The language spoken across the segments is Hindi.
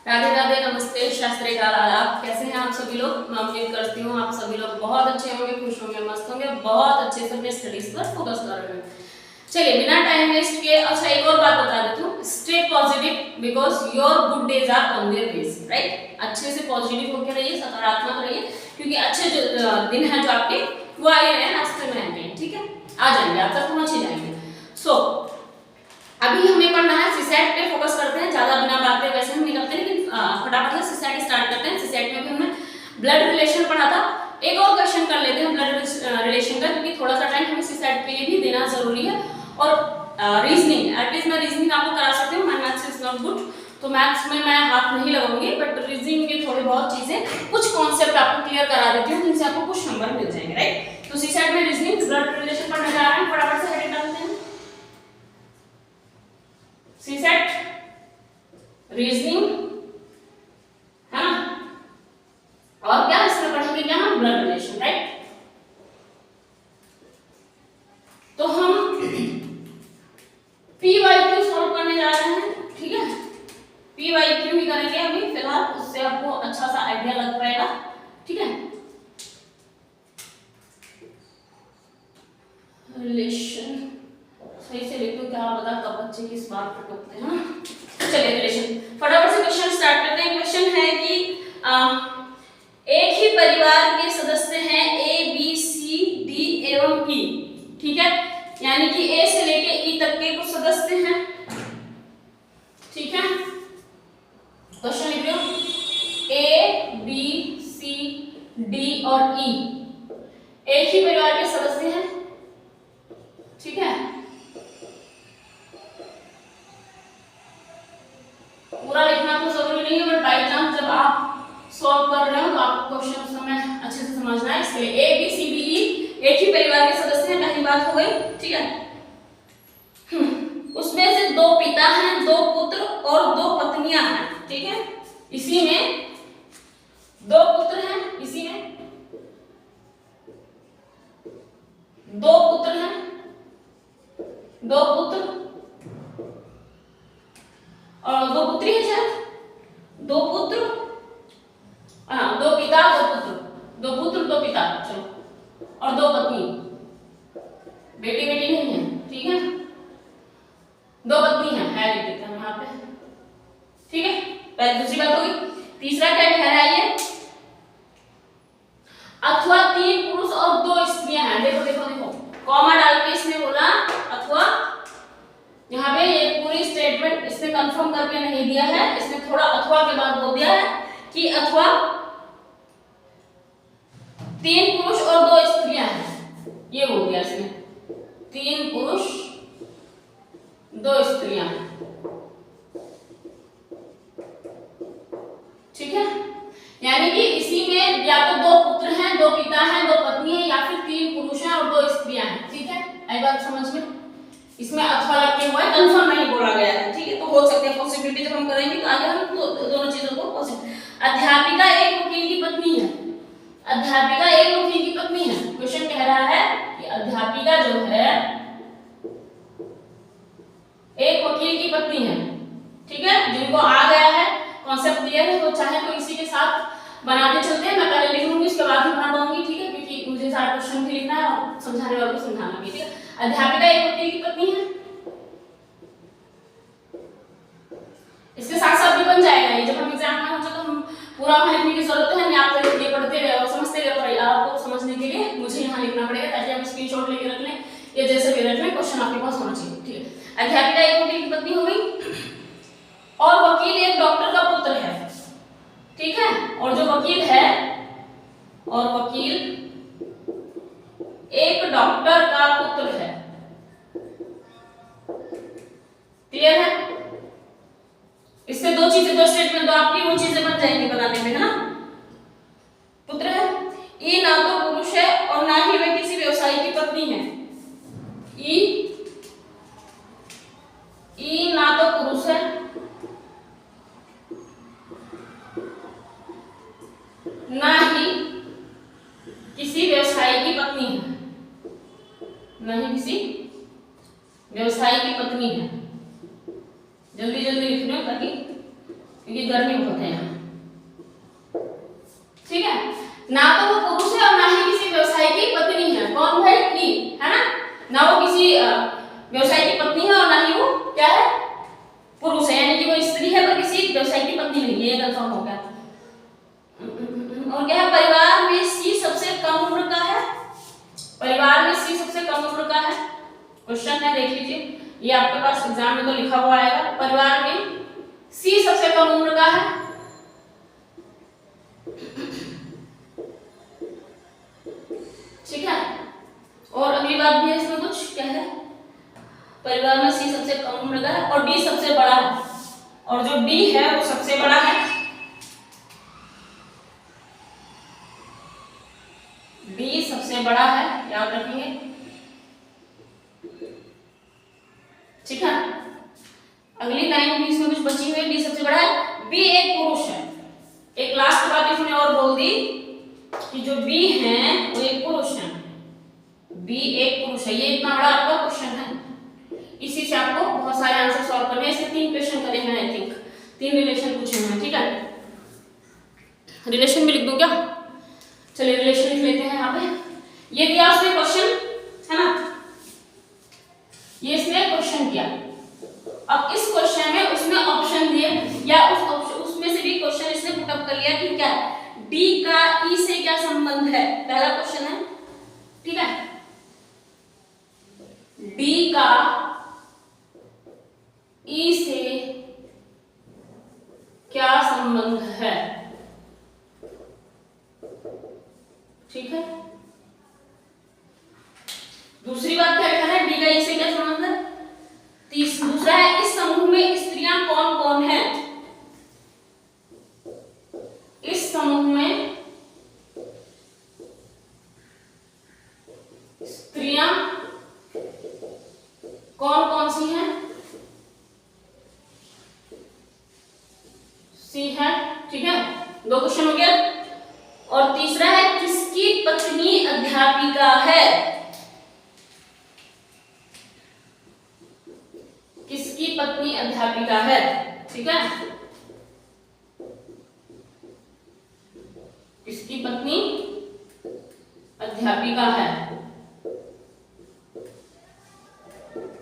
राधे राधे, नमस्ते, शास्त्री काल आदाब। कैसे हैं आप सभी लोग? मैं उम्मीद करती हूँ आप सभी लोग बहुत अच्छे होंगे, खुश होंगे, मस्त होंगे, बहुत अच्छे से अपने स्टडीज पर फोकस कर रहे हैं। चलिए बिना टाइम वेस्ट किए, अच्छा एक और बात बता देती हूँ, stay positive because your good days are on their ways, right. अच्छे से पॉजिटिव होकर रहिए, सकारात्मक रहिए, क्योंकि अच्छे जो दिन हैं जो आपके वो आए हैं, रास्ते में आएंगे, ठीक है, आ जाएंगे, आप तक पहुंच ही जाएंगे। सो अभी हमें पढ़ना है सीसेट पे, फोकस करते हैं, ज्यादा बिना बातें वैसे हम नहीं करते, लेकिन फटाफट से सीसेट स्टार्ट करते हैं। सीसेट में भी हमने ब्लड रिलेशन पढ़ा था, एक और क्वेश्चन कर लेते हैं ब्लड रिलेशन का, क्योंकि थोड़ा सा टाइम हमें सीसेट के लिए भी देना जरूरी है। और रीजनिंग, एटलीस्ट मैं रीजनिंग आपको करा सकती हूँ, my maths is not good, तो मैथ्स में मैं हाथ नहीं लगाऊंगी, बट रीजनिंग के थोड़ी बहुत चीजें, कुछ कॉन्सेप्ट आपको क्लियर करा देती हूँ, जिनसे आपको कुछ नंबर मिल जाएंगे, राइट। तो सीसेट में रीजनिंग ब्लड रिलेशन पढ़ने जा रहे हैं, फटाफट से हेडिंग डालते हैं। सीसेट रीजनिंग है ना, और क्या इसमें पढ़ेंगे, क्या हम ब्लड रिलेशन, राइट। तो हम पीवाईक्यू सॉल्व करने जा रहे हैं, ठीक है। पीवाईक्यू ही करेंगे अभी फिलहाल, उससे आपको अच्छा सा आइडिया लग पाएगा, ठीक है। रिलेशन सही से लिखो, क्या पता कब बच्चे किस बात पर टोकते हैं ना। चलिए रिलेशन फटाफट से क्वेश्चन स्टार्ट करते हैं। क्वेश्चन है कि एक ही परिवार के सदस्य हैं ए बी सी डी एवं ई, ठीक है, यानी कि ए से लेके ई तक के कुछ सदस्य हैं, ठीक है। क्वेश्चन लिख लो, ए बी सी डी और ई एक ही परिवार के सदस्य हैं, ठीक है। पूरा लिखना तो जरूरी नहीं है, बट बाई चांस जब आप सॉल्व कर रहे हो तो आपको क्वेश्चन उस समय अच्छे से समझना है, इसलिए A B C D E एक ही परिवार के सदस्य हैं, पहली बात हो गई, ठीक है। उसमें से दो पिता हैं, दो पुत्र और दो पत्नियां हैं, ठीक है। इसी में दो पुत्र हैं, इसी में दो पुत्र हैं, दो पुत्र और दो पुत्री है, शायद दो पुत्र, हाँ, दो पिता दो पुत्र, दो पुत्र दो पिता, चलो, और दो पत्नी, बेटी बेटी नहीं है, ठीक है, दो पत्नी है लिख देते हैं यहाँ पे, ठीक है। पहले दूसरी बात होगी। तीसरा क्या कह रहा है ये, अथवा तीन पुरुष और दो स्त्रियां हैं, देखो देखो देखो, कॉमा डाल के इसने बोला अथवा, यहाँ पे ये पूरी स्टेटमेंट इसने कंफर्म करके नहीं दिया है, इसने थोड़ा अथवा के बाद बोल दिया है कि अथवा तीन पुरुष और दो स्त्रियां हैं, ये बोल दिया इसने, तीन पुरुष दो स्त्रियां, ठीक है। यानी कि इसी में या तो दो पुत्र हैं, दो पिता हैं, दो पत्नी है, या फिर तीन पुरुष हैं और दो स्त्रियां हैं, ठीक है। आई बात समझ में, इसमें अथवा लगे हुआ है, कंफर्म नहीं बोला गया है, ठीक है। तो हो सकते हैं पॉसिबिलिटी जब हम करेंगे तो आगे हम दोनों चीजों को पॉसिबल। अध्यापिका एक वकील की पत्नी है, अध्यापिका एक वकील की पत्नी है। क्वेश्चन कह रहा है कि अध्यापिका जो है एक वकील की पत्नी है, ठीक है। जिनको आ गया है कॉन्सेप्ट क्लियर है, तो चाहे तो इसी के साथ बनाते चलते हैं, मैं पहले लिख लूंगी उसके बाद ही बना पाऊंगी, ठीक है, क्योंकि मुझे सारा क्वेश्चन भी लिखना है और समझाने वालों को समझाना भी, ठीक है। अध्यापिका एक वकील की पत्नी है, इसके साथ साथ भी बन जाएगा ये, जब हम एग्जाम में होंगे तो हम पूरा वहां लिखने की जरूरत है नहीं, आप तो ये पढ़ते रहे और समझते रहे, आपको समझने के लिए मुझे यहाँ लिखना पड़ेगा, ताकि आप स्क्रीनशॉट लेके रख लें, ये जैसे भी रख लें, क्वेश्चन आपके पास होना चाहिए, ठीक है। अध्यापिका एक वकील की पत्नी हो गई, और वकील एक डॉक्टर का पुत्र है, ठीक है। और जो वकील है, और वकील एक डॉक्टर का पुत्र है, क्लियर है। इससे दो चीजें, दो स्टेटमेंट तो आपकी वो चीजें बन जाएंगी बनाने में, है ना। पुत्र है, ई ना तो पुरुष है और ना ही वे किसी व्यवसायी की पत्नी है, ई ना तो पुरुष है ना ही किसी व्यवसायी की पत्नी है, ना ही किसी व्यवसायी की पत्नी है। जल्दी जल्दी लिख लो ताकि क्योंकि गर्मी बहुत है यहाँ, ठीक है। ना तो वो पुरुष है और ना ही किसी व्यवसायी की पत्नी है। कौन भाई? ई, है ना। ना वो किसी व्यवसायी की पत्नी है और ना ही वो क्या है? पुरुष है, यानी कि वो स्त्री है पर किसी व्यवसायी की पत्नी नहीं है, ये कंफर्म हो गया। और क्या है? परिवार में सी सबसे कम उम्र का है। परिवार में सी सबसे कम उम्र का है। क्वेश्चन है, देख लीजिए, ये आपके पास एग्जाम में तो लिखा हुआ आएगा। परिवार में सी सबसे कम उम्र का है। ठीक है। और अगली बात भी है इसमें कुछ, क्या है? परिवार में सी सबसे कम उम्र का है और डी सबसे बड़ा है, और जो डी है वो सबसे बड़ा है। डी सबसे बड़ा है, याद रखेंगे, ठीक है। अगली लाइन भी इसमें कुछ बची हुई है, डी सबसे बड़ा है, बी एक पुरुष है। एक लास्ट बात इसमें और बोल दी कि जो बी है वो एक पुरुष है। बी एक पुरुष है। ये इतना बड़ा आपका क्वेश्चन है, इसी से आपको बहुत सारे आंसर सॉल्व करने हैं। इसके 3 क्वेश्चन करे हैं, आई थिंक 3 रिलेशन पूछे हैं, ठीक है। रिलेशन भी लिख दो क्या? चलिए रिलेशन लिख लेते हैं यहाँ पे। ये दिया उसने क्वेश्चन, है ना, ये इसने क्वेश्चन किया। अब इस क्वेश्चन में उसने ऑप्शन दिए, या उसमें से भी क्वेश्चन इसने पुटअप कर लिया कि क्या डी का ई से क्या संबंध है। पहला क्वेश्चन है, ठीक है, डी का ई से क्या संबंध है, ठीक है। दूसरी बात क्या लिखा है? डी का ई से क्या संबंध है। दूसरा है, इस समूह में स्त्रियां कौन कौन हैं। इस समूह में स्त्रियां कौन कौन सी हैं? सी है, ठीक है। 2 क्वेश्चन हो गया। और तीसरा है, किसकी पत्नी अध्यापिका है। किसकी पत्नी अध्यापिका है, ठीक है। किसकी पत्नी अध्यापिका है।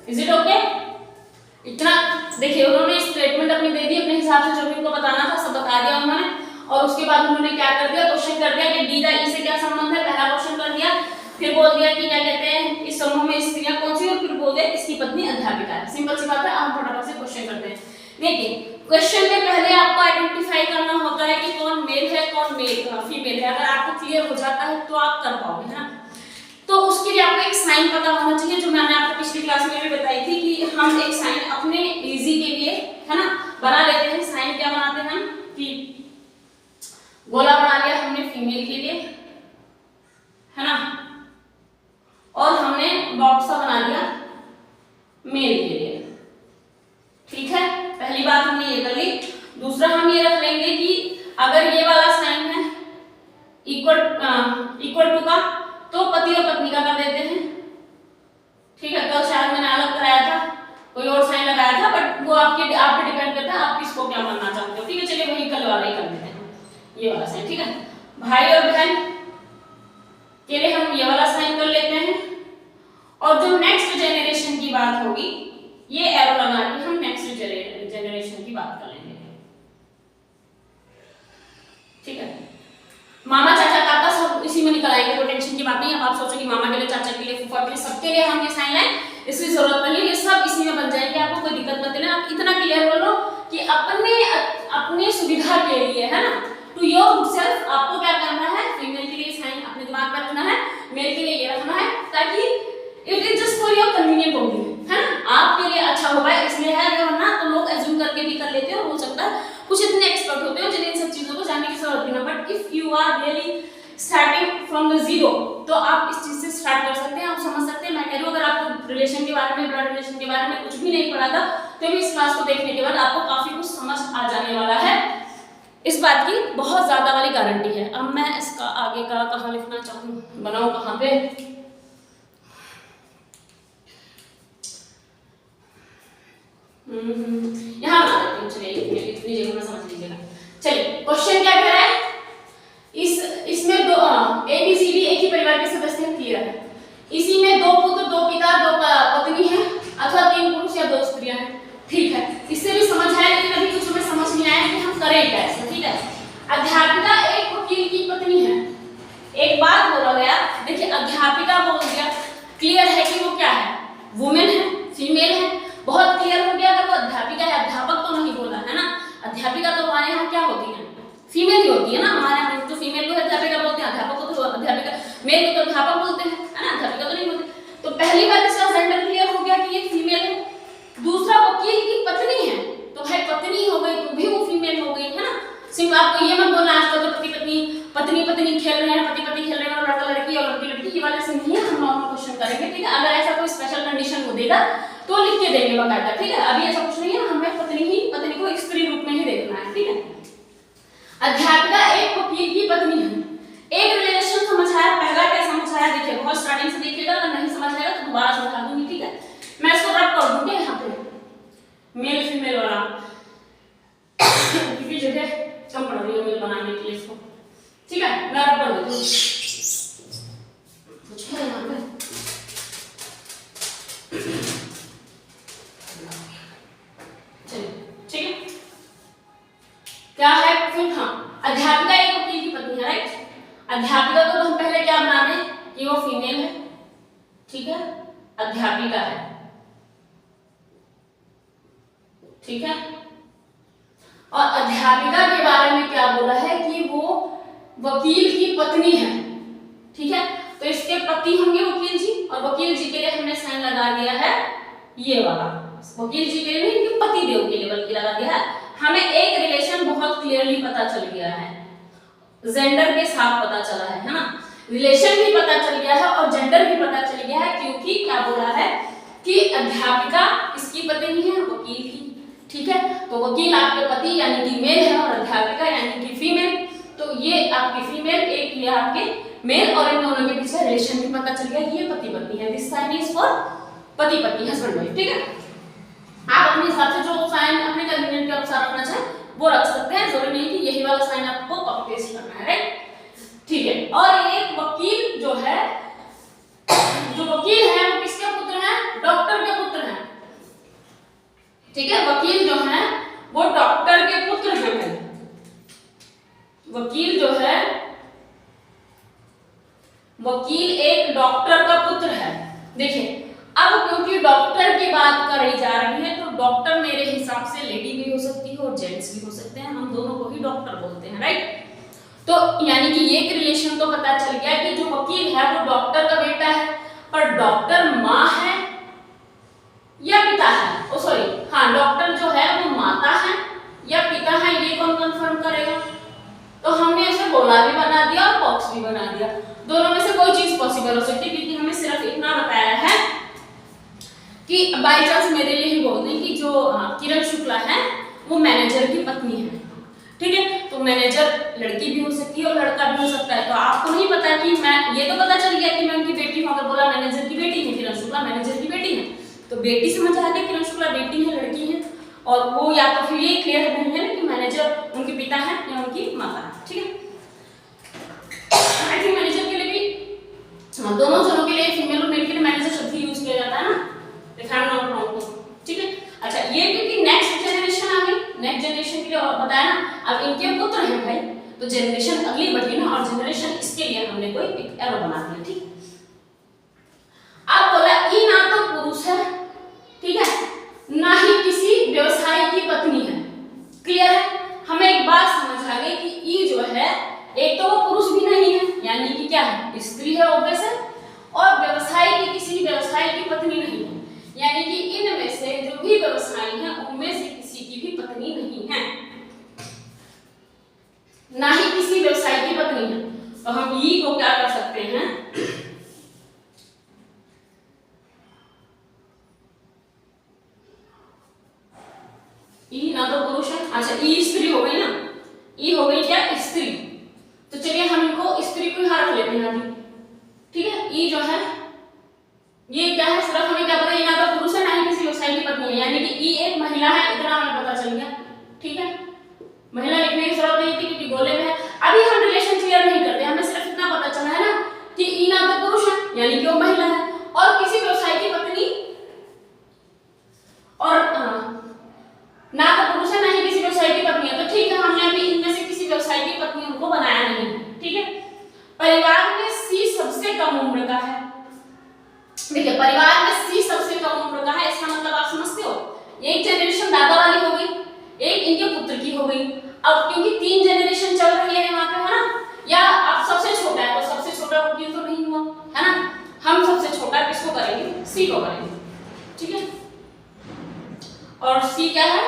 Is it okay? इतना देखिए, उन्होंने स्टेटमेंट अपनी दे दी, अपने हिसाब से जो भी उनको बताना था सब बता दिया उन्होंने। और उसके बाद उन्होंने क्या कर दिया? क्वेश्चन कर दिया कि डी का ई से क्या संबंध है। पहला क्वेश्चन कर दिया, फिर बोल दिया कि क्या कहते हैं, इस समूह में स्त्रियां कौन सी, और फिर बोल दिया इसकी पत्नी अध्यापिका है। सिंपल सी बात है। आप फटाफट से क्वेश्चन करते हैं। लेकिन क्वेश्चन में पहले आपको आइडेंटिफाई करना होता है कि कौन मेल है कौन फीमेल है। अगर आपको क्लियर हो जाता है तो आप कर पाओगे, है ना। तो उसके लिए आपको एक साइन पता होना चाहिए, जो मैंने आपको पिछली क्लास में भी बताई थी कि हम एक साइन अपने इजी के लिए, है ना, बना लेते हैं। साइन क्या बनाते हैं हम कि गोला बना लिया हमने फीमेल के लिए, है ना, और हमने बॉक्स सा बना दिया मेल के लिए, ठीक है। पहली बात हमने ये कर ली। दूसरा हम ये रख लेंगे कि अगर ये वाला साइन है इक्वल टू का, तो पति और पत्नी का कर देते हैं, ठीक है। कल शायद मैंने अलग कराया था, कोई और साइन लगाया था, बट वो आप पे डिपेंड करता है आप किसको क्या मानना चाहते हो, ठीक है। चलिए वही कल वाला ही कर देते हैं, ये वाला साइन, ठीक है। भाई और बहन के लिए हम ये वाला साइन कर लेते हैं। और जो नेक्स्ट जनरेशन की बात होगी, ये एरो लगा के हम नेक्स्ट जनरेशन की बात कर लेंगे, ठीक है। मामा चाचा काका सब इसी में निकल आएंगे, कोई टेंशन की बात नहीं। अब आप सोचो कि मामा के लिए, चाचा के लिए, फूफा के लिए, सबके लिए हम ये साइन लाए, इसकी जरूरत नहीं है, ये सब इसी में बन जाएंगे, आपको कोई दिक्कत मत लेना। आप इतना क्लियर कर लो कि अपने सुविधा के लिए, है ना, टू योर सेल्फ आपको क्या करना है, फीमेल के लिए साइन अपने दिमाग में रखना है, मेल के लिए ये रखना है, ताकि it is just for your convenient only, है ना, आपके लिए अच्छा हो पाए इसलिए है। वरना तो लोग एज्यूम करके भी कर लेते हैं, और हो सकता है कुछ इतने एक्सपर्ट होते हो जिन्हें इन सब चीजों को जानने की जरूरत नहीं है। But if you are really starting from the zero, तो आप इस चीज से स्टार्ट कर सकते हैं, आप समझ सकते हैं। मैं कह रही हूँ, अगर आपको रिलेशन के बारे में, ब्लड रिलेशन के बारे में कुछ भी नहीं पढ़ा था, तो भी इस क्लास को देखने के बाद आपको काफी कुछ समझ आ जाने वाला है। इस बात की बहुत ज्यादा वाली गारंटी है। अब मैं इसका आगे का कहाँ लिखना चाहूँ, बनाऊं कहाँ पे, यहाँ बना देती हूँ। चलिए इतनी जगह में समझ लीजिएगा। चलिए क्वेश्चन क्या कह रहा है, इसमें दो ABCD एक ही परिवार के सदस्य हैं, क्लियर है। इसी में दो पुत्र, दो पिता, दो पत्नी है, अथवा 3 पुरुष या 2 स्त्रियां हैं, ठीक है। इससे भी समझ आया, लेकिन अभी कुछ हमें समझ नहीं आया कि हम करें कैसे, ठीक है। अध्यापिका एक वकील की पत्नी है। एक बात बोला गया, देखिए अध्यापिका बोल दिया, क्लियर है कि वो क्या है, वुमेन है, फीमेल है, बहुत क्लियर हो गया। अगर वो अध्यापिका है, अध्यापक तो नहीं बोला है ना, अध्यापिका तो हमारे यहाँ क्या होती है, फीमेल ही होती है ना। हमारे यहाँ तो फीमेल को अध्यापिका बोलते हैं, अध्यापक को तो अध्यापिका, मेल को तो अध्यापक बोलते हैं, है ना, अध्यापिका तो नहीं बोलते। तो पहली बात इसका जेंडर क्लियर हो गया कि ये फीमेल है। दूसरा वकील की पत्नी है, तो भाई पत्नी हो गई तो भी वो फीमेल हो गई, है ना। सिर्फ आपको ये मत बोलना आजकल तो पति पत्नी खेल रहे हैं, पति खेल रहे हैं, और लड़का लड़की और लड़की लड़की, ये वाले से नहीं है। हम नॉर्मल क्वेश्चन करेंगे, ठीक है। अगर ऐसा कोई स्पेशल कंडीशन हो देगा तो लिख के देंगे बकायदा, ठीक है। अभी ऐसा कुछ नहीं है, हमें पत्नी को स्त्री रूप में ही देखना है, ठीक है। अध्यापिका एक वकील की पत्नी है। एक रिलेशन समझ आया, पहला क्या समझ आया, देखिए बहुत स्टार्टिंग से देखिएगा, अगर नहीं समझ आएगा तो दोबारा समझा दूंगी, ठीक है। मैं इसको रब कर दूंगी यहाँ पे मेल फीमेल वाला, क्योंकि जगह कम पड़ रही है मेल बनाने के लिए इसको, ठीक है। मैं रब कर देती हूँ, कुछ है यहाँ पे, चलिए ठीक है। क्या है फिर, हाँ, अध्यापिका एक वकील की पत्नी है, राइट। अध्यापिका को तो हम पहले क्या बना दें कि वो फीमेल है, ठीक है, अध्यापिका है, ठीक है। और अध्यापिका के बारे में क्या बोला है कि वो वकील की पत्नी है, ठीक है। तो इसके पति होंगे वकील जी, और वकील जी के लिए हमने साइन लगा दिया है ये वाला, वकील जी के लिए नहीं, इनके पति देव के लिए बल्कि लगा दिया है। हमें एक रिलेशन बहुत क्लियरली पता चल गया है, जेंडर के साथ पता चला है ना, रिलेशन भी पता चल गया है और जेंडर भी पता चल गया है, क्योंकि क्या बोला है कि अध्यापिका इसकी पत्नी है वकील की, ठीक है। तो वकील आपके पति यानी कि मेल है, और अध्यापिका यानी कि फीमेल, तो ये आपकी फीमेल, एक ये आपके मेल, और इन दोनों के पीछे रिलेशन भी पता चल गया कि ये पति पत्नी है। दिस साइन इज फॉर पति पत्नी, हस्बैंड वाइफ, ठीक है। आप अपने हिसाब से जो साइन अपने कन्वीनियंट के अनुसार रखना चाहें वो रख सकते हैं, जरूरी नहीं कि यही वाला साइन आपको कॉपी पेस्ट करना है, राइट, ठीक है। और एक वकील जो है, जो वकील है वो किसके पुत्र हैं, डॉक्टर के पुत्र हैं, ठीक है। वकील जो है वो डॉक्टर के पुत्र हैं, वकील जो है, वकील एक डॉक्टर का पुत्र है। देखिए अब क्योंकि डॉक्टर की बात करी जा रही है, तो डॉक्टर मेरे हिसाब से लेडी भी हो सकती है और जेंट्स भी हो सकते हैं, हम दोनों को ही डॉक्टर बोलते हैं, राइट। तो यानी कि एक रिलेशन तो पता चल गया कि जो वकील है वो डॉक्टर का बेटा है, पर डॉक्टर माँ है या पिता है, ओ सॉरी, हाँ, डॉक्टर जो है वो माता है या पिता है, ये कौन कंफर्म करेगा। तो हमने इसे गोला भी बना दिया और बॉक्स भी बना दिया, दोनों में से कोई चीज पॉसिबल हो सकती है, क्योंकि हमें सिर्फ इतना बताया है कि बाई चांस मेरे लिए ही बोल दें कि जो किरण शुक्ला है वो मैनेजर की पत्नी है, ठीक है। तो मैनेजर लड़की भी हो सकती है और लड़का भी हो सकता है। तो आपको नहीं पता कि मैं, ये तो पता चल गया कि मैं उनकी बेटी हूं, अगर बोला मैनेजर की बेटी है, किरण शुक्ला मैनेजर की बेटी है, तो बेटी समझ आ गया, किरण शुक्ला बेटी है, लड़की है, और वो या तो फिर ये क्लियर नहीं है कि मैनेजर उनके पिता है या उनकी माता है, ठीक है। आई थिंक मैनेजर के लिए भी दोनों जनों के लिए, फीमेल और मेल के लिए मैनेजर शब्द ही यूज किया जाता है ना, ठीक है। अच्छा, ये क्योंकि नेक्स्ट जनरेशन आ गई, नेक्स्ट जनरेशन के लिए बताया ना, अब इनके पुत्र हैं भाई, तो जनरेशन अगली बढ़ी ना, और जनरेशन इसके लिए हमने कोई एक एरो बना दिया, ठीक। अब बोला ई ना तो पुरुष है, ठीक है, ना ही किसी व्यवसायी की पत्नी है, क्लियर है। हमें एक बात समझ आ गई कि ई जो है, एक तो वो पुरुष भी नहीं है, यानी कि क्या है, स्त्री है ऑब्वियस है, और व्यवसायी की, किसी व्यवसायी की पत्नी नहीं है, यानी कि इनमें से जो भी व्यवसायी हैं उनमें से किसी की भी पत्नी नहीं है, ना ही किसी व्यवसायी की पत्नी है। तो हम ई को क्या कर सकते हैं, ई ना तो पुरुष है, अच्छा ई स्त्री हो गई ना, ई हो गई क्या, स्त्री। तो चलिए हम इनको स्त्री को यहां रख लेते हैं अभी, ठीक है। ई जो है ये क्या है, सिर्फ हमें क्या पता है, ना तो पुरुष है ना ही किसी व्यवसायी की पत्नी है, यानी कि ई एक महिला महिला लिखने की जरूरत नहीं थी क्योंकि गोले में है। अभी हम रिलेशन क्लियर नहीं करते, हमें सिर्फ इतना पता चला है ना कि ई ना तो पुरुष है यानी कि वो महिला है, और किसी व्यवसायी की पत्नी, और ना तो पुरुष है ना ही किसी व्यवसायी की पत्नी है। तो ठीक है, हमने अभी इनमें से किसी व्यवसायी की पत्नी उनको बनाया नहीं, ठीक है। परिवार में सी सबसे कम उम्र का है। देखिए परिवार में सी सबसे कम उम्र का है, इसका मतलब आप समझते हो, एक जनरेशन दादा वाली हो गई, एक इनके पुत्र की हो गई। अब क्योंकि 3 जनरेशन चल रही है वहां पे, है ना, या अब सबसे छोटा है तो सबसे छोटा वकील तो नहीं हुआ, है ना, हम सबसे छोटा किसको करेंगे, सी को करेंगे, ठीक है। और सी क्या है,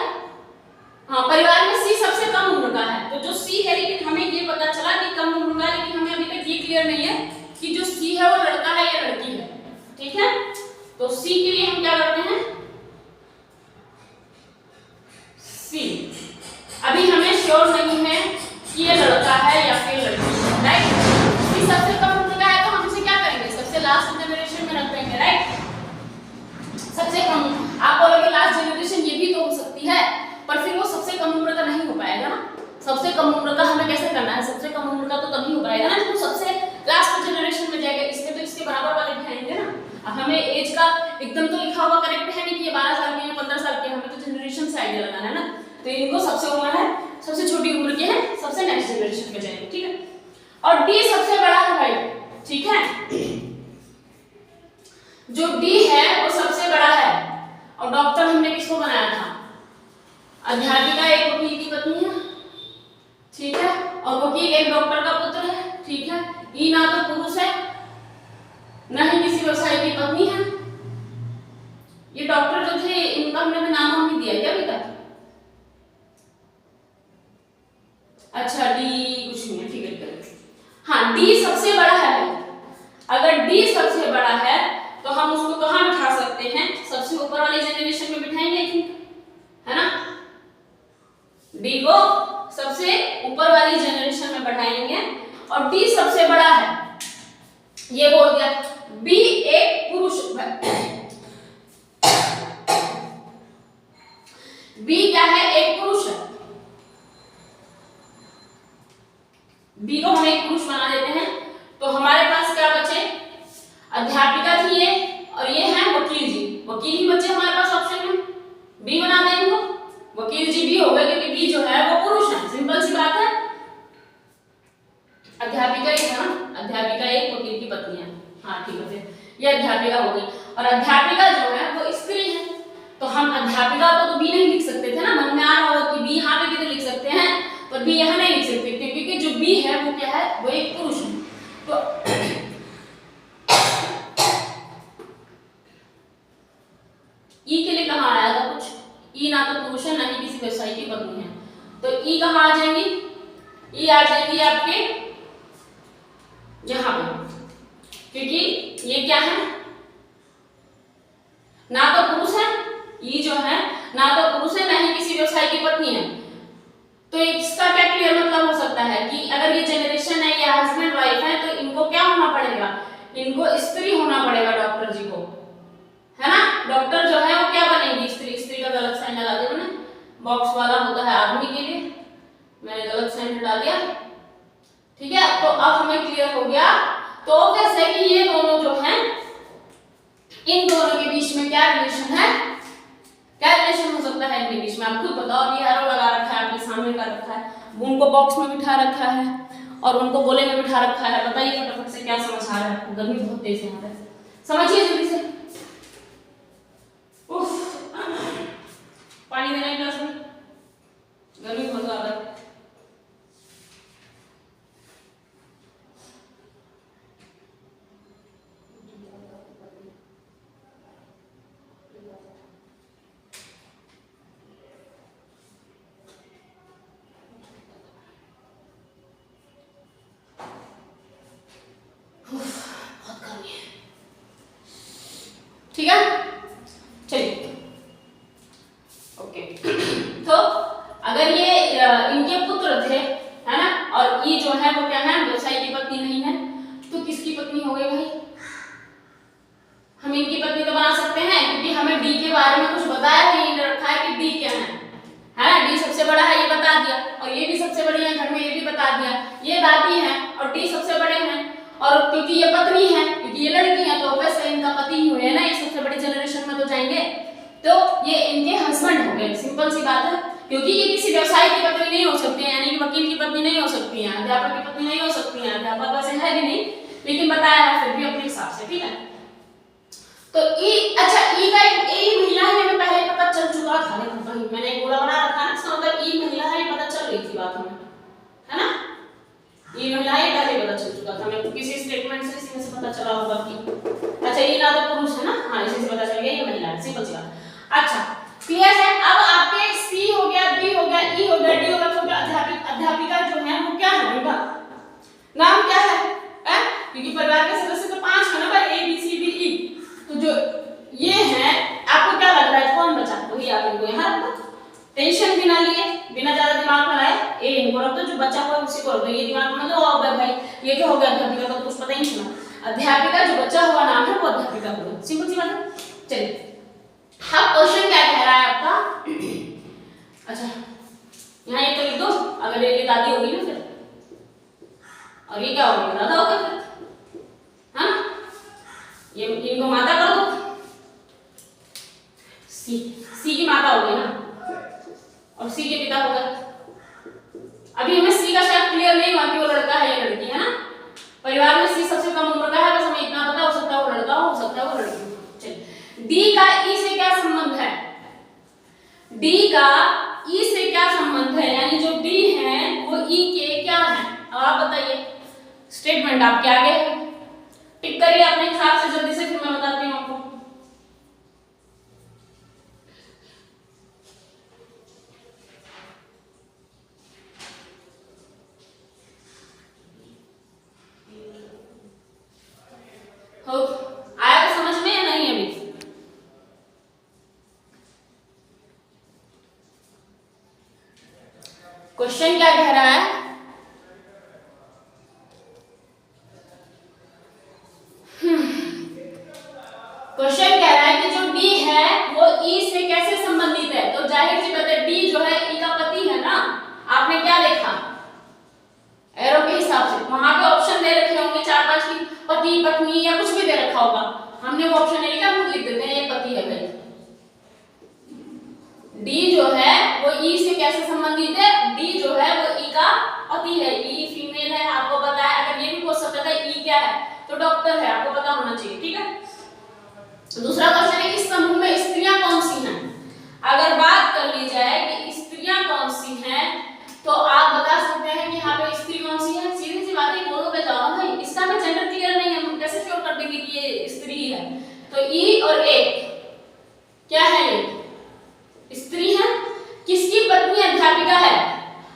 हाँ परिवार में सी सबसे कम उम्र का है, तो जो सी है, लेकिन हमें ये पता चला कि कम उम्र का, लेकिन हमें अभी तक ये क्लियर नहीं है कि जो सी है वो लड़का है या लड़की है, ठीक है। तो सी के लिए हम क्या करते हैं, सी, अभी हमें श्योर नहीं है कि ये लड़का है या फिर लड़की है, राइट। सी सबसे कम उम्र का है तो हम इसे क्या करेंगे, सबसे लास्ट जनरेशन में रख देंगे, राइट। सबसे कम, आप बोलोगे लास्ट जनरेशन ये भी तो हो सकती है, पर फिर वो सबसे कम उम्र का नहीं हो पाएगा ना। सबसे कम उम्र का हमें कैसे करना है, सबसे कम उम्र का तो तभी हो पाएगा ना जब सबसे लास्ट जनरेशन में जाएगा, इसमें तो इसके बराबर वाले भी आएंगे ना। अब हमें एज का एकदम तो लिखा हुआ करेक्ट है नहीं कि ये 12 साल के हैं 15 साल के, हमें तो जनरेशन से आइडिया लगाना है ना। तो इनको सबसे उम्र है, सबसे छोटी उम्र के हैं, सबसे नेक्स्ट जनरेशन में जाएंगे, ठीक है। और डी सबसे बड़ा है भाई, ठीक है, जो डी है वो सबसे बड़ा है। और डॉक्टर हमने किसको बनाया था, अध्यापिका एक वकील की पत्नी है, ठीक है, और वकील एक डॉक्टर का पुत्र है, ठीक है। ई ना तो पुरुष है ना ही किसी व्यवसायी की पत्नी है। ये डॉक्टर जो थे इनका हमने नाम नहीं दिया क्या बेटा, अच्छा डी कुछ नहीं है, ठीक है। हाँ डी सबसे बड़ा है, अगर डी सबसे बड़ा है तो हम उसको कहाँ बिठा सकते हैं, सबसे ऊपर वाली जनरेशन में बिठाएंगे, है ना। डी को सबसे ऊपर वाली जनरेशन में बढ़ाएंगे, और डी सबसे बड़ा है, ये बोल दिया। बी एक पुरुष, बी क्या है, एक पुरुष है, बी को हम एक पुरुष बना देते हैं। तो हमारे पास क्या बचे, अध्यापिका थी ये, और ये है वकील जी, वकील ही बचे हमारे पास ऑप्शन में, बी बना देंगे इनको, वकील जी भी हो गए क्योंकि बी जो है वो पुरुष है, सिंपल सी बात है। अध्यापिका एक है ना, अध्यापिका एक वकील की पत्नी है, हाँ ठीक है, ये अध्यापिका हो गई। और अध्यापिका जो है वो स्त्री है, तो हम अध्यापिका को तो बी नहीं लिख सकते थे ना, मन में आ रहा हो कि बी यहाँ पे भी तो लिख सकते हैं, पर बी यहाँ नहीं लिख सकते क्योंकि जो बी है वो क्या है, वो एक पुरुष है। तो ई के लिए कहाँ आया था कुछ, ई ना तो पुरुष है ना ही किसी व्यवसायी की पत्नी है, तो ई कहाँ आ जाएंगी, ई आ जाएंगी आपके यहाँ पे, क्योंकि ये क्या है, ना तो पुरुष है, ई जो है ना तो पुरुष है ना ही किसी व्यवसायी की पत्नी है। तो इसका क्या क्लियर मतलब हो सकता है कि अगर ये जनरेशन है, ये हस्बैंड वाइफ है, तो इनको क्या होना पड़ेगा, इनको स्त्री होना पड़ेगा डॉक्टर जी को, है ना। डॉक्टर जो है वो क्या बनेगी, स्त्री, स्त्री का गलत साइन लगा दिया मैंने, बॉक्स वाला होता है आदमी के लिए, मैंने गलत साइन हटा दिया, ठीक है। तो अब हमें क्लियर हो गया। तो कैसे कि ये दोनों जो हैं, इन दोनों के बीच में क्या रिलेशन है, क्या रिलेशन हो सकता है इनके बीच में, आप खुद बताओ। अभी एरो लगा रखा है, आपके सामने कर रखा है, उनको बॉक्स में बिठा रखा है और उनको गोले में बिठा रखा है, बताइए फटाफट से क्या समझ आ रहा है आपको, गर्मी बहुत तेज है यहाँ पे, समझिए जल्दी से। उफ, पानी देना है ग्लास में, गर्मी बहुत ज्यादा है। ठीक है, चलिए ओके। तो अगर ये इनके पुत्र थे, है ना, और ये जो है वो क्या है, व्यवसायी की पत्नी नहीं है, तो किसकी पत्नी हो गई भाई, हम इनकी पत्नी तो बना सकते हैं क्योंकि हमें डी के बारे में कुछ बताया नहीं रखा है कि डी क्या है है ना, डी सबसे बड़ा है ये बता दिया, और ये भी सबसे बड़ी है घर में ये भी बता दिया, ये दादी है और डी सबसे बड़े हैं, और क्योंकि ये पत्नी है, क्योंकि ये लड़की है, तो वैसे इनका पति ही हुए ना, ये सबसे बड़ी जनरेशन में तो जाएंगे, तो ये इनके हस्बैंड हो गए, सिंपल सी बात है। क्योंकि ये किसी व्यवसायी की पत्नी नहीं हो सकती है, यानी कि वकील की पत्नी नहीं हो सकती है, अध्यापक की पत्नी नहीं हो सकती है, अध्यापक वैसे है भी नहीं, लेकिन बताया है फिर भी अपने हिसाब से, ठीक है। तो ई, अच्छा ई का एक महिला है, हमें पहले पता चल चुका था, देखो मैंने एक गोला बना रखा है, इसका मतलब ई महिला है, पता चल रही थी बात हमें, है ना, ई महिला है पहले पता चल चुका था, हमें किसी स्टेटमेंट से इसी में से पता चला होगा कि अच्छा ये ना तो पुरुष है ना, हाँ इसी से पता चल गया ये महिला है, सिंपल सी बात। अच्छा क्लियर है। अब आपके सी हो गया, बी हो गया, ई हो गया, डी हो गया, तो अध्यापक अध्यापिका जो है वो क्या है, उनका नाम क्या है, क्योंकि परिवार के सदस्य तो 5 है ना भाई, A B C D E, तो जो ये है आपको क्या लग रहा है कौन बचा, वही आप इनको यहाँ रख दो, टेंशन बिना लिए, बिना ज्यादा दिमाग में लगाए, ए इनको रख दो, जो बचा हुआ है उसी को रख दो, ये दिमाग में लो अब भाई ये क्या हो गया, अध्यापिका का तो कुछ पता ही नहीं चला, अध्यापिका जो बचा हुआ नाम है वो अध्यापिका बोलो, सिंपल सी बात है। चलिए अब क्वेश्चन क्या कह रहा है आपका, अच्छा यहाँ ये तो लिख दो, अगर ये दादी होगी ना फिर, और ये क्या होगा दादा होगा फिर, हाँ ये इनको माता कर दो, सी की माता हो गई ना, और सी के पिता हो गए। अभी हमें सी का शायद क्लियर नहीं हुआ कि वो लड़का है या लड़की है ना, परिवार में सी सबसे कम उम्र का है, बस हमें इतना पता हो सकता है वो लड़का हो सकता है वो लड़की। चलिए डी का ई से क्या संबंध है, डी का ई से क्या संबंध है, यानी जो डी है वो ई के क्या है, अब आप बताइए, स्टेटमेंट आपके आगे है, टिक करिए अपने हिसाब से जल्दी से, फिर मैं बताती हूँ आपको। हो आया तो समझ में या नहीं अभी, क्वेश्चन क्या कह रहा है, क्वेश्चन कह रहा है कि जो डी है वो ई से कैसे संबंधित है, तो जाहिर सी बात है डी जो है ई का पति है ना, आपने क्या देखा एरो के हिसाब से, वहां पे ऑप्शन दे रखे होंगे 4-5 की, पति पत्नी या कुछ भी दे रखा होगा, हमने वो ऑप्शन नहीं लिखा, खुद लिख देते हैं ये पति है भाई। डी जो है वो ई से कैसे संबंधित है, डी जो है वो ई का पति है, ई फीमेल है, आपको पता है, अगर ये भी पूछ सकता था ई क्या है तो डॉक्टर है, आपको पता होना चाहिए, ठीक है। दूसरा क्वेश्चन है इस समूह में स्त्रियां कौन सी हैं, अगर बात कर ली जाए कि स्त्रियां कौन सी हैं तो आप बता सकते हैं कि यहाँ पे स्त्री कौन सी है, सीधी सी बात है बोलो पे जाओ भाई, इसका हमें जेंडर क्लियर नहीं है, हम कैसे श्योर कर देंगे कि ये स्त्री है, तो ई और ए क्या है, ये स्त्री है, किसकी पत्नी अध्यापिका है,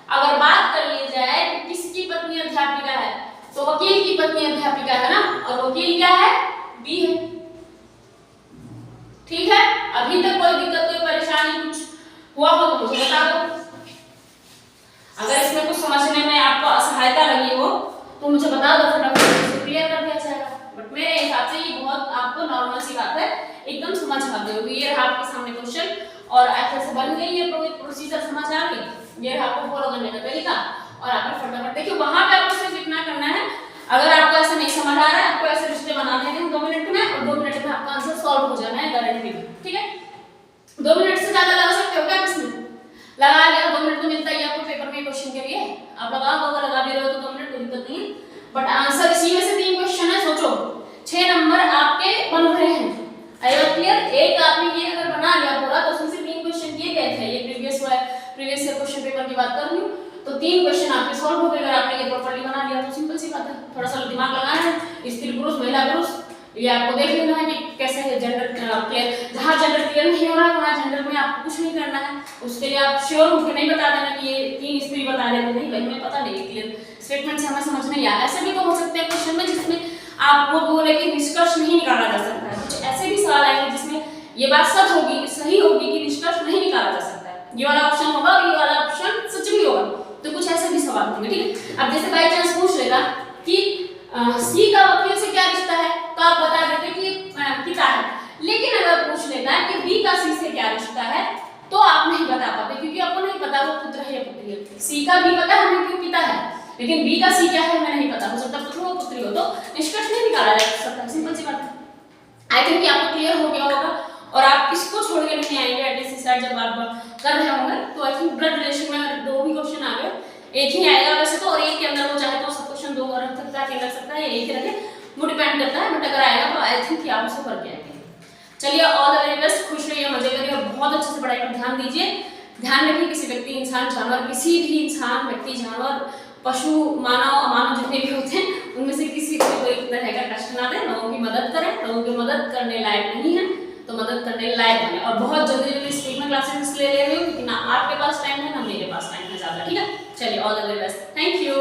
अगर बात कर ली जाए कि किसकी पत्नी अध्यापिका है तो वकील की पत्नी अध्यापिका है ना, और वकील क्या है बी है, ठीक है। अभी तक कोई दिक्कत कोई परेशानी कुछ हुआ हो तो मुझे बता दो, अगर इसमें कुछ समझने में आपको असहायता लगी हो तो मुझे बता दो, फटाफट से क्लियर कर दिया जाएगा, बट मेरे हिसाब से ये बहुत आपको नॉर्मल सी बात है, एकदम समझ आते हो, ये रहा आपके सामने क्वेश्चन और ऐसे से बन गई ये प्रोसीजर, समझ आ गई, ये रहा आपको फॉलो करने का तरीका, और आपने फटाफट देखिए वहां पे आपको सिर्फ इतना करना है, अगर आपको ऐसा नहीं समझ आ रहा है, आपको ऐसे रिश्ते बनाने हैं 2 मिनट में, और 2 मिनट में आपका आंसर सॉल्व हो जाना है गारंटी में, ठीक है। 2 मिनट से ज्यादा लगा सकते हो क्या इसमें, लगा लिया 2 मिनट तो मिलता ही आपको पेपर में क्वेश्चन के लिए, आप लगा भी रहे हो तो 2 मिनट कोई दिक्कत नहीं है, बट आंसर इसी में से 3 क्वेश्चन है, सोचो 6 नंबर आपके बन रहे हैं, आई बात क्लियर, एक आपने ये अगर बना लिया पूरा तो उसमें से 3 क्वेश्चन किए गए थे, ये प्रीवियस ईयर क्वेश्चन पेपर की बात कर रही हूँ, तो 3 क्वेश्चन आपके सॉल्व हो गए अगर आपने ये प्रॉपर्ली बना लिया तो, सिंपल सी बात है, थोड़ा सा दिमाग लगाना है, स्त्री पुरुष महिला पुरुष ये आपको देख लेना है कि कैसे है जेंडर क्लियर, जहाँ जेंडर क्लियर नहीं हो रहा है वहाँ जेंडर में आपको कुछ नहीं करना है, उसके लिए आप श्योर होकर नहीं बता देना कि ये 3 स्त्री बता रहे थे, नहीं भाई हमें पता नहीं क्लियर स्टेटमेंट से हमें समझ नहीं आया। ऐसे भी तो हो सकते हैं क्वेश्चन में जिसमें आपको बोले कि निष्कर्ष नहीं निकाला जा सकता है, कुछ ऐसे भी सवाल आएंगे जिसमें ये बात सच होगी सही होगी कि निष्कर्ष नहीं निकाला जा सकता है, ये वाला ऑप्शन होगा और ये वाला ऑप्शन सच भी होगा, तो कुछ ऐसे भी सवाल होंगे, ठीक है। अब जैसे बाई चांस पूछ लेगा कि सी का वकील से क्या रिश्ता है तो आप बता देते कि पिता है, लेकिन अगर पूछ लेता है कि बी का सी से क्या रिश्ता है तो आप नहीं बता पाते, क्योंकि आपको नहीं सी का बी पता है हमें क्यों पिता है, लेकिन बी का सी क्या है हमें नहीं पता, हो सकता पुत्र हो पुत्री हो, तो निष्कर्ष नहीं निकाला जा सकता, सिंपल सी बात है। आई थिंक आपको क्लियर हो गया होगा और आप इसको छोड़ के नहीं आएंगे एटलीस्ट साइड जब आप कर रहे होंगे तो आई थिंक ब्लड रिलेशन में 2 भी क्वेश्चन आ गए, एक ही आएगा वैसे तो, और एक के अंदर वो चाहे तो सब क्वेश्चन 2 रख सकता है, 3 रख सकता है, एक ही रखे, वो डिपेंड करता है, बट अगर आएगा तो आई थिंक कि आप उसको करके आएंगे। चलिए ऑल द वेरी बेस्ट, खुश रहिए, मजे करिए और बहुत अच्छे से पढ़ाई पर ध्यान दीजिए। ध्यान रखिए किसी व्यक्ति, इंसान, जानवर, किसी भी इंसान, व्यक्ति, जानवर, पशु, मानव, अमानव जितने भी होते हैं उनमें से किसी को कोई तरह का कष्ट ना दे, लोगों की मदद करें, लोगों की मदद करने लायक नहीं है तो मदद करने लायक बने, और बहुत जल्दी जल्दी स्पीड में क्लासेस इसलिए ले रही हूँ क्योंकि ना आपके पास टाइम है ना मेरे पास टाइम है ज़्यादा, ठीक है। चलिए all the very best, thank you.